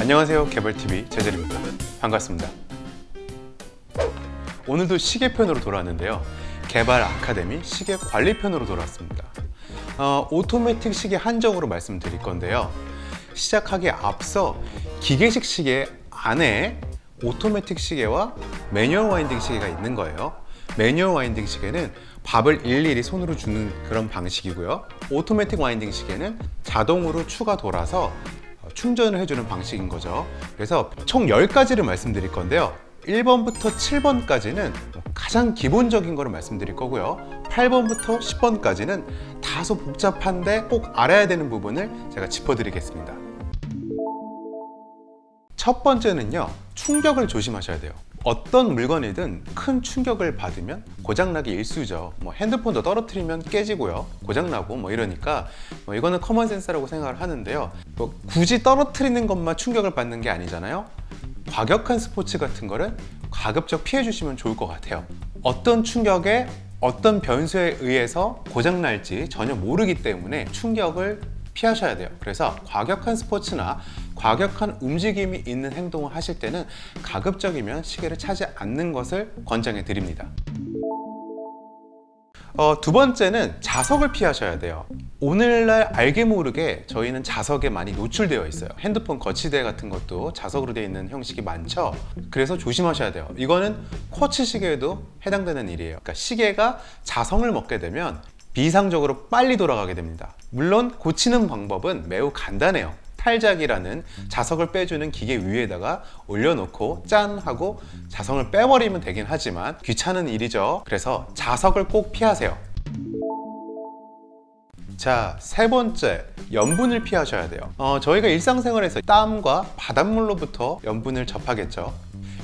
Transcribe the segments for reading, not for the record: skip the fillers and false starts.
안녕하세요, 개발TV 재젤입니다. 반갑습니다. 오늘도 시계편으로 돌아왔는데요, 개발 아카데미 시계 관리편으로 돌아왔습니다. 오토매틱 시계 한정으로 말씀드릴 건데요, 시작하기에 앞서 기계식 시계 안에 오토매틱 시계와 매뉴얼 와인딩 시계가 있는 거예요. 매뉴얼 와인딩 시계는 밥을 일일이 손으로 주는 그런 방식이고요, 오토매틱 와인딩 시계는 자동으로 추가 돌아서 충전을 해주는 방식인 거죠. 그래서 총 10가지를 말씀드릴 건데요, 1번부터 7번까지는 가장 기본적인 거를 말씀드릴 거고요, 8번부터 10번까지는 다소 복잡한데 꼭 알아야 되는 부분을 제가 짚어드리겠습니다. 첫 번째는요, 충격을 조심하셔야 돼요. 어떤 물건이든 큰 충격을 받으면 고장나기 일쑤죠. 핸드폰도 떨어뜨리면 깨지고요, 고장나고 이러니까 이거는 커먼센스라고 생각을 하는데요, 굳이 떨어뜨리는 것만 충격을 받는 게 아니잖아요. 과격한 스포츠 같은 거는 가급적 피해 주시면 좋을 것 같아요. 어떤 충격에 어떤 변수에 의해서 고장날지 전혀 모르기 때문에 충격을 피하셔야 돼요. 그래서 과격한 스포츠나 과격한 움직임이 있는 행동을 하실 때는 가급적이면 시계를 차지 않는 것을 권장해 드립니다. 두 번째는 자석을 피하셔야 돼요. 오늘날 알게 모르게 저희는 자석에 많이 노출되어 있어요. 핸드폰 거치대 같은 것도 자석으로 되어 있는 형식이 많죠. 그래서 조심하셔야 돼요. 이거는 쿼츠 시계에도 해당되는 일이에요. 그러니까 시계가 자성을 먹게 되면 비이상적으로 빨리 돌아가게 됩니다. 물론 고치는 방법은 매우 간단해요. 탈작이라는 자석을 빼주는 기계 위에다가 올려놓고 짠 하고 자석을 빼버리면 되긴 하지만 귀찮은 일이죠. 그래서 자석을 꼭 피하세요. 자, 세 번째, 염분을 피하셔야 돼요. 저희가 일상생활에서 땀과 바닷물로부터 염분을 접하겠죠.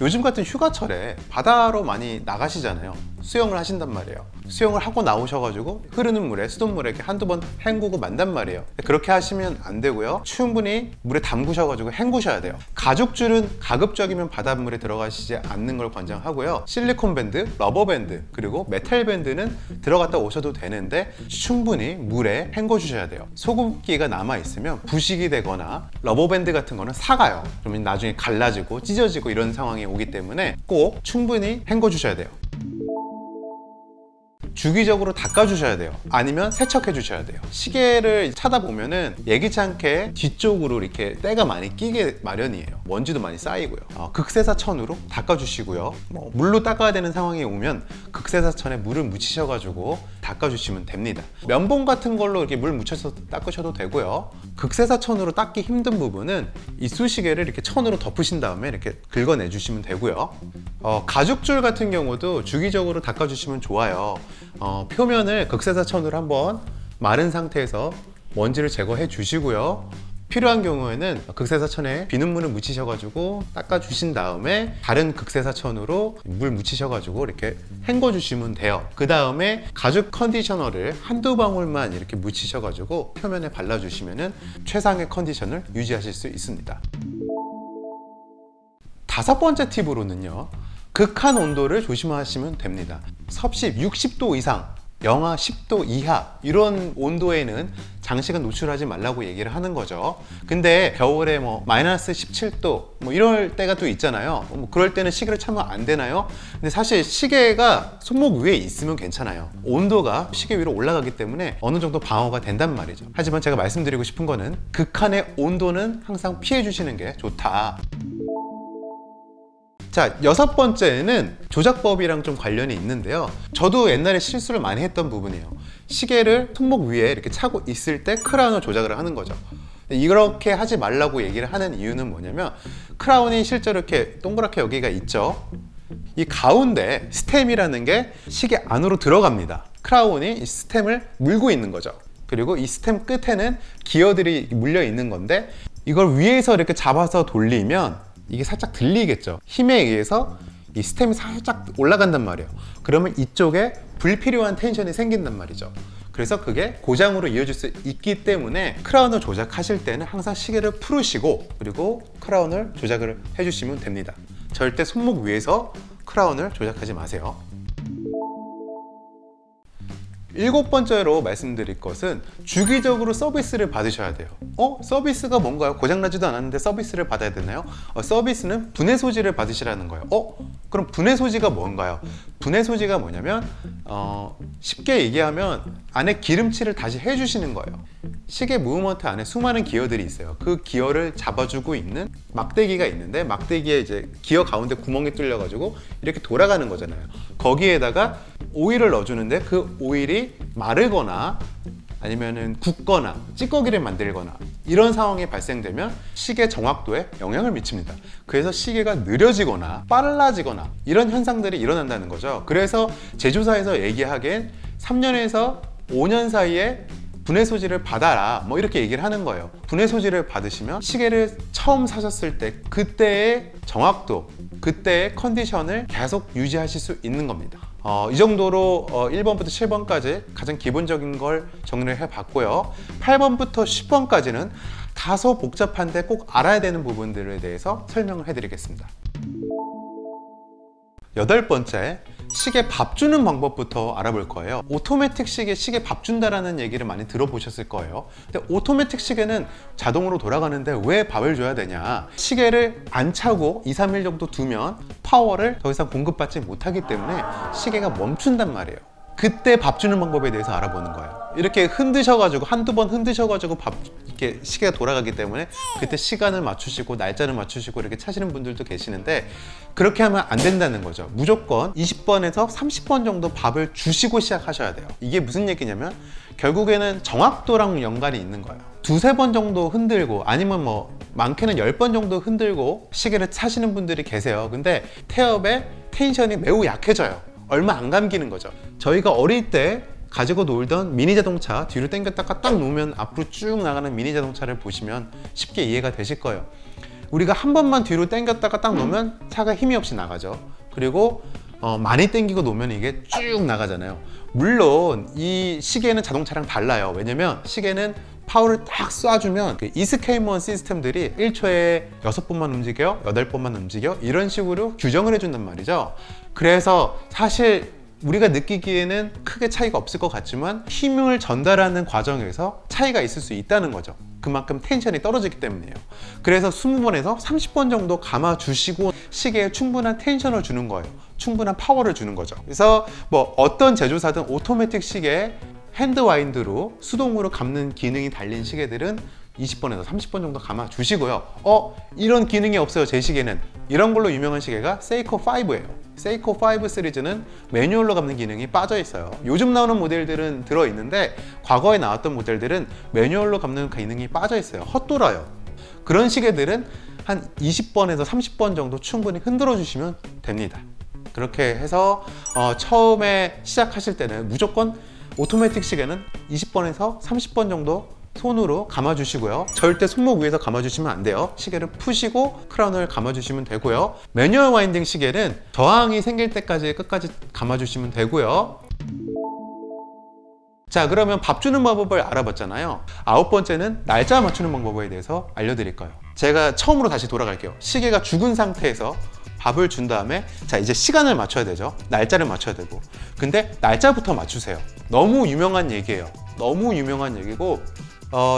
요즘 같은 휴가철에 바다로 많이 나가시잖아요. 수영을 하신단 말이에요. 수영을 하고 나오셔가지고 흐르는 물에, 수돗물에 이렇게 한두 번 헹구고 만단 말이에요. 그렇게 하시면 안 되고요, 충분히 물에 담그셔가지고 헹구셔야 돼요. 가죽줄은 가급적이면 바닷물에 들어가시지 않는 걸 권장하고요, 실리콘 밴드, 러버 밴드, 그리고 메탈 밴드는 들어갔다 오셔도 되는데 충분히 물에 헹궈 주셔야 돼요. 소금기가 남아있으면 부식이 되거나 러버 밴드 같은 거는 삭아요. 그러면 나중에 갈라지고 찢어지고 이런 상황이 오기 때문에 꼭 충분히 헹궈 주셔야 돼요. 주기적으로 닦아주셔야 돼요. 아니면 세척해 주셔야 돼요. 시계를 차다 보면은 예기치 않게 뒤쪽으로 이렇게 때가 많이 끼게 마련이에요. 먼지도 많이 쌓이고요. 극세사천으로 닦아주시고요, 물로 닦아야 되는 상황이 오면 극세사천에 물을 묻히셔가지고 닦아주시면 됩니다. 면봉 같은 걸로 이렇게 물 묻혀서 닦으셔도 되고요, 극세사천으로 닦기 힘든 부분은 이쑤시개를 이렇게 천으로 덮으신 다음에 이렇게 긁어내 주시면 되고요, 가죽줄 같은 경우도 주기적으로 닦아주시면 좋아요. 표면을 극세사천으로 한번 마른 상태에서 먼지를 제거해 주시고요, 필요한 경우에는 극세사천에 비눗물을 묻히셔가지고 닦아주신 다음에 다른 극세사천으로 물 묻히셔가지고 이렇게 헹궈 주시면 돼요. 그 다음에 가죽 컨디셔너를 한두 방울만 이렇게 묻히셔가지고 표면에 발라주시면 최상의 컨디션을 유지하실 수 있습니다. 다섯 번째 팁으로는요, 극한 온도를 조심하시면 됩니다. 섭씨 60도 이상, 영하 10도 이하 이런 온도에는 장시간 노출하지 말라고 얘기를 하는 거죠. 근데 겨울에 마이너스 17도 이럴 때가 또 있잖아요. 그럴 때는 시계를 차면 안 되나요? 근데 사실 시계가 손목 위에 있으면 괜찮아요. 온도가 시계 위로 올라가기 때문에 어느 정도 방어가 된단 말이죠. 하지만 제가 말씀드리고 싶은 거는 극한의 온도는 항상 피해 주시는 게 좋다. 자, 여섯 번째는 조작법이랑 좀 관련이 있는데요, 저도 옛날에 실수를 많이 했던 부분이에요. 시계를 손목 위에 이렇게 차고 있을 때 크라운을 조작을 하는 거죠. 이렇게 하지 말라고 얘기를 하는 이유는 뭐냐면, 크라운이 실제로 이렇게 동그랗게 여기가 있죠. 이 가운데 스템이라는 게 시계 안으로 들어갑니다. 크라운이 이 스템을 물고 있는 거죠. 그리고 이 스템 끝에는 기어들이 물려 있는 건데, 이걸 위에서 이렇게 잡아서 돌리면 이게 살짝 들리겠죠. 힘에 의해서 이 스템이 살짝 올라간단 말이에요. 그러면 이쪽에 불필요한 텐션이 생긴단 말이죠. 그래서 그게 고장으로 이어질 수 있기 때문에 크라운을 조작하실 때는 항상 시계를 풀으시고 그리고 크라운을 조작을 해주시면 됩니다. 절대 손목 위에서 크라운을 조작하지 마세요. 7번째로 말씀드릴 것은 주기적으로 서비스를 받으셔야 돼요. 서비스가 뭔가요? 고장나지도 않았는데 서비스를 받아야 되나요? 서비스는 분해 소지를 받으시라는 거예요. 그럼 분해 소지가 뭔가요? 분해 소지가 뭐냐면 쉽게 얘기하면 안에 기름칠을 다시 해주시는 거예요. 시계 무브먼트 안에 수많은 기어들이 있어요. 그 기어를 잡아주고 있는 막대기가 있는데, 막대기에 이제 기어 가운데 구멍이 뚫려가지고 이렇게 돌아가는 거잖아요. 거기에다가 오일을 넣어주는데 그 오일이 마르거나 아니면은 굳거나 찌꺼기를 만들거나 이런 상황이 발생되면 시계 정확도에 영향을 미칩니다. 그래서 시계가 느려지거나 빨라지거나 이런 현상들이 일어난다는 거죠. 그래서 제조사에서 얘기하기엔 3년에서 5년 사이에 분해 소지를 받아라, 뭐 이렇게 얘기를 하는 거예요. 분해 소지를 받으시면 시계를 처음 사셨을 때 그때의 정확도, 그때의 컨디션을 계속 유지하실 수 있는 겁니다. 이 정도로 1번부터 7번까지 가장 기본적인 걸 정리를 해봤고요. 8번부터 10번까지는 다소 복잡한데 꼭 알아야 되는 부분들에 대해서 설명을 해드리겠습니다. 8번째, 시계 밥 주는 방법부터 알아볼 거예요. 오토매틱 시계 밥 준다라는 얘기를 많이 들어보셨을 거예요. 근데 오토매틱 시계는 자동으로 돌아가는데 왜 밥을 줘야 되냐? 시계를 안 차고 2-3일 정도 두면 파워를 더 이상 공급받지 못하기 때문에 시계가 멈춘단 말이에요. 그때 밥 주는 방법에 대해서 알아보는 거예요. 이렇게 흔드셔가지고 한두 번 흔드셔가지고 이렇게 시계가 돌아가기 때문에 그때 시간을 맞추시고 날짜를 맞추시고 이렇게 차시는 분들도 계시는데, 그렇게 하면 안 된다는 거죠. 무조건 20번에서 30번 정도 밥을 주시고 시작하셔야 돼요. 이게 무슨 얘기냐면 결국에는 정확도랑 연관이 있는 거예요. 2-3번 정도 흔들고 아니면 뭐 많게는 10번 정도 흔들고 시계를 차시는 분들이 계세요. 근데 태엽의 텐션이 매우 약해져요. 얼마 안 감기는 거죠. 저희가 어릴 때 가지고 놀던 미니 자동차 뒤로 당겼다가 딱 놓으면 앞으로 쭉 나가는 미니 자동차를 보시면 쉽게 이해가 되실 거예요. 우리가 한 번만 뒤로 당겼다가 딱 놓으면 차가 힘이 없이 나가죠. 그리고 많이 당기고 놓으면 이게 쭉 나가잖아요. 물론 이 시계는 자동차랑 달라요. 왜냐면 시계는 파워를 딱 쏴주면 그 이스케이먼 시스템들이 1초에 6번만 움직여, 8번만 움직여 이런 식으로 규정을 해준단 말이죠. 그래서 사실 우리가 느끼기에는 크게 차이가 없을 것 같지만 힘을 전달하는 과정에서 차이가 있을 수 있다는 거죠. 그만큼 텐션이 떨어지기 때문이에요. 그래서 20번에서 30번 정도 감아주시고 시계에 충분한 텐션을 주는 거예요. 충분한 파워를 주는 거죠. 그래서 뭐 어떤 제조사든 오토매틱 시계에 핸드 와인드로 수동으로 감는 기능이 달린 시계들은 20번에서 30번 정도 감아 주시고요. 이런 기능이 없어요. 제 시계는. 이런 걸로 유명한 시계가 세이코 5예요. 세이코 5 시리즈는 매뉴얼로 감는 기능이 빠져 있어요. 요즘 나오는 모델들은 들어 있는데 과거에 나왔던 모델들은 매뉴얼로 감는 기능이 빠져 있어요. 헛돌아요. 그런 시계들은 한 20번에서 30번 정도 충분히 흔들어 주시면 됩니다. 그렇게 해서 처음에 시작하실 때는 무조건 오토매틱 시계는 20번에서 30번 정도 손으로 감아주시고요. 절대 손목 위에서 감아주시면 안 돼요. 시계를 푸시고 크라운을 감아주시면 되고요. 매뉴얼 와인딩 시계는 저항이 생길 때까지 끝까지 감아주시면 되고요. 자, 그러면 밥 주는 방법을 알아봤잖아요. 9번째는 날짜 맞추는 방법에 대해서 알려드릴 거예요. 제가 처음으로 다시 돌아갈게요. 시계가 죽은 상태에서 밥을 준 다음에 자, 이제 시간을 맞춰야 되죠. 날짜를 맞춰야 되고. 근데 날짜부터 맞추세요. 너무 유명한 얘기예요. 너무 유명한 얘기고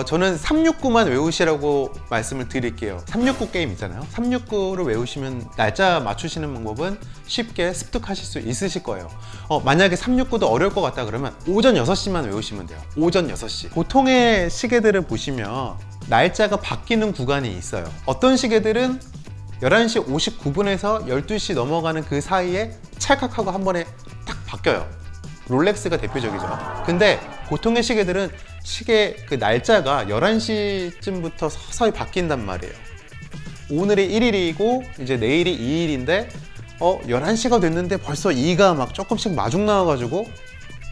저는 369만 외우시라고 말씀을 드릴게요. 369 게임 있잖아요. 369를 외우시면 날짜 맞추시는 방법은 쉽게 습득하실 수 있으실 거예요. 만약에 369도 어려울 것 같다 그러면 오전 6시만 외우시면 돼요. 오전 6시. 보통의 시계들을 보시면 날짜가 바뀌는 구간이 있어요. 어떤 시계들은 11시 59분에서 12시 넘어가는 그 사이에 찰칵하고 한 번에 딱 바뀌어요. 롤렉스가 대표적이죠. 근데 보통의 시계들은 시계 그 날짜가 11시쯤부터 서서히 바뀐단 말이에요. 오늘이 1일이고 이제 내일이 2일인데 11시가 됐는데 벌써 2가 막 조금씩 마중 나와가지고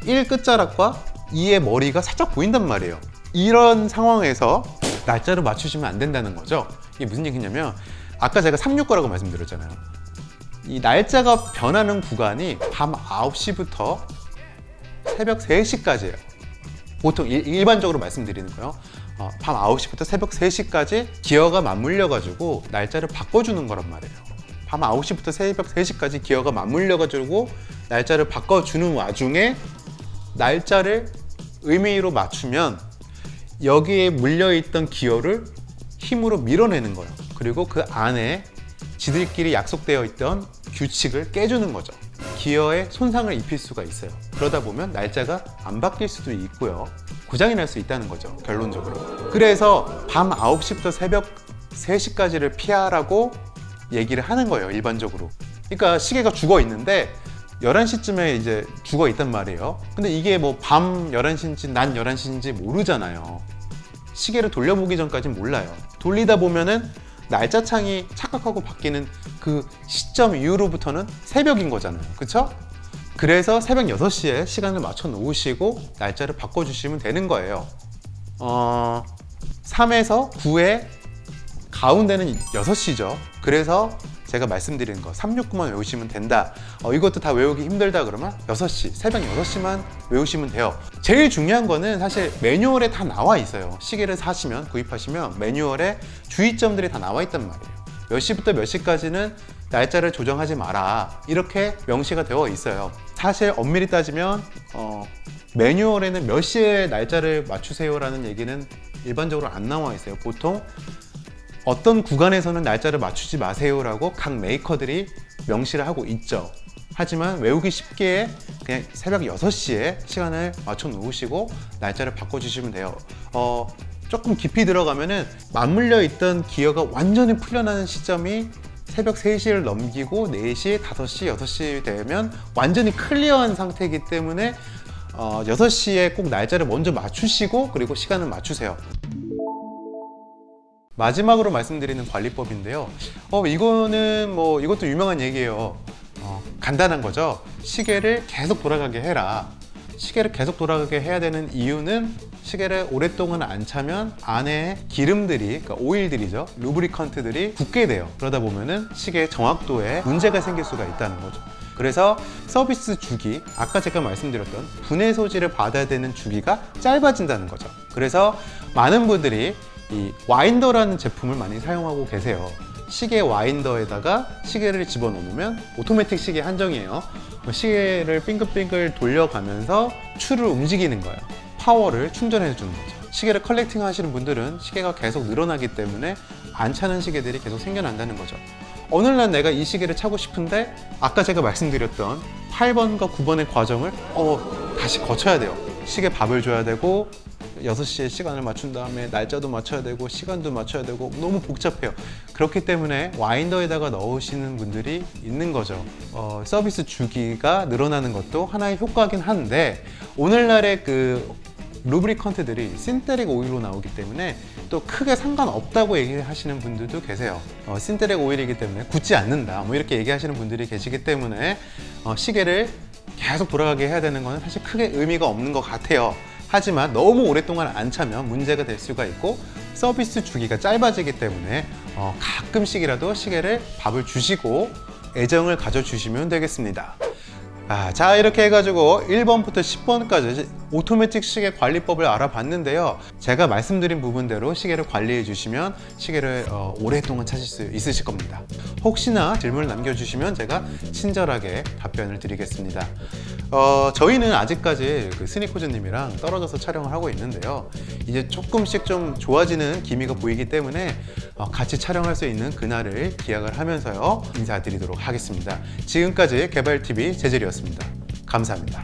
1 끝자락과 2의 머리가 살짝 보인단 말이에요. 이런 상황에서 날짜를 맞추시면 안 된다는 거죠. 이게 무슨 얘기냐면 아까 제가 369라고 말씀드렸잖아요. 이 날짜가 변하는 구간이 밤 9시부터 새벽 3시까지예요. 보통 일반적으로 말씀드리는 거예요. 밤 9시부터 새벽 3시까지 기어가 맞물려 가지고 날짜를 바꿔주는 거란 말이에요. 밤 9시부터 새벽 3시까지 기어가 맞물려 가지고 날짜를 바꿔주는 와중에 날짜를 의미로 맞추면 여기에 물려있던 기어를 힘으로 밀어내는 거예요. 그리고 그 안에 지들끼리 약속되어 있던 규칙을 깨주는 거죠. 기어에 손상을 입힐 수가 있어요. 그러다 보면 날짜가 안 바뀔 수도 있고요. 고장이 날 수 있다는 거죠, 결론적으로. 그래서 밤 9시부터 새벽 3시까지를 피하라고 얘기를 하는 거예요, 일반적으로. 그러니까 시계가 죽어 있는데 11시쯤에 이제 죽어 있단 말이에요. 근데 이게 뭐 밤 11시인지 낮 11시인지 모르잖아요. 시계를 돌려보기 전까지는 몰라요. 돌리다 보면은 날짜창이 착각하고 바뀌는 그 시점 이후로부터는 새벽인 거잖아요. 그쵸? 그래서 새벽 6시에 시간을 맞춰 놓으시고 날짜를 바꿔주시면 되는 거예요. 3에서 9에 가운데는 6시죠. 그래서 제가 말씀드리는 거 369만 외우시면 된다. 이것도 다 외우기 힘들다 그러면 6시, 새벽 6시만 외우시면 돼요. 제일 중요한 거는 사실 매뉴얼에 다 나와 있어요. 시계를 사시면, 구입하시면 매뉴얼에 주의점들이 다 나와 있단 말이에요. 몇 시부터 몇 시까지는 날짜를 조정하지 마라, 이렇게 명시가 되어 있어요. 사실 엄밀히 따지면 매뉴얼에는 몇 시에 날짜를 맞추세요 라는 얘기는 일반적으로 안 나와 있어요. 보통 어떤 구간에서는 날짜를 맞추지 마세요 라고 각 메이커들이 명시를 하고 있죠. 하지만 외우기 쉽게 그냥 새벽 6시에 시간을 맞춰 놓으시고 날짜를 바꿔주시면 돼요. 조금 깊이 들어가면은 맞물려 있던 기어가 완전히 풀려나는 시점이 새벽 3시를 넘기고 4시, 5시, 6시 되면 완전히 클리어한 상태이기 때문에 6시에 꼭 날짜를 먼저 맞추시고 그리고 시간을 맞추세요. 마지막으로 말씀드리는 관리법인데요. 이거는 뭐 이것도 유명한 얘기예요. 간단한 거죠. 시계를 계속 돌아가게 해라. 시계를 계속 돌아가게 해야 되는 이유는 시계를 오랫동안 안 차면 안에 기름들이, 그러니까 오일들이죠, 루브리컨트들이 굳게 돼요. 그러다 보면은 시계의 정확도에 문제가 생길 수가 있다는 거죠. 그래서 서비스 주기, 아까 제가 말씀드렸던 분해 소지를 받아야 되는 주기가 짧아진다는 거죠. 그래서 많은 분들이 이 와인더라는 제품을 많이 사용하고 계세요. 시계 와인더에다가 시계를 집어넣으면 오토매틱 시계 한정이에요. 시계를 빙글빙글 돌려가면서 추를 움직이는 거예요. 파워를 충전해 주는 거죠. 시계를 컬렉팅 하시는 분들은 시계가 계속 늘어나기 때문에 안 차는 시계들이 계속 생겨난다는 거죠. 어느 날 내가 이 시계를 차고 싶은데 아까 제가 말씀드렸던 8번과 9번의 과정을 다시 거쳐야 돼요. 시계 밥을 줘야 되고 6시에 시간을 맞춘 다음에 날짜도 맞춰야 되고 시간도 맞춰야 되고 너무 복잡해요. 그렇기 때문에 와인더에다가 넣으시는 분들이 있는 거죠. 서비스 주기가 늘어나는 것도 하나의 효과긴 한데 오늘날의 그 루브리컨트들이 신테릭 오일로 나오기 때문에 또 크게 상관없다고 얘기하시는 분들도 계세요. 신테릭 오일이기 때문에 굳지 않는다, 뭐 이렇게 얘기하시는 분들이 계시기 때문에 시계를 계속 돌아가게 해야 되는 거는 사실 크게 의미가 없는 것 같아요. 하지만 너무 오랫동안 안 차면 문제가 될 수가 있고 서비스 주기가 짧아지기 때문에 가끔씩이라도 시계를 밥을 주시고 애정을 가져주시면 되겠습니다. 자, 이렇게 해가지고 1번부터 10번까지 오토매틱 시계 관리법을 알아봤는데요. 제가 말씀드린 부분대로 시계를 관리해 주시면 시계를 오랫동안 차실 수 있으실 겁니다. 혹시나 질문을 남겨주시면 제가 친절하게 답변을 드리겠습니다. 저희는 아직까지 그 스니커즈님이랑 떨어져서 촬영을 하고 있는데요. 이제 조금씩 좀 좋아지는 기미가 보이기 때문에 같이 촬영할 수 있는 그날을 기약을 하면서요 인사드리도록 하겠습니다. 지금까지 개발TV 재질이었습니다. 감사합니다.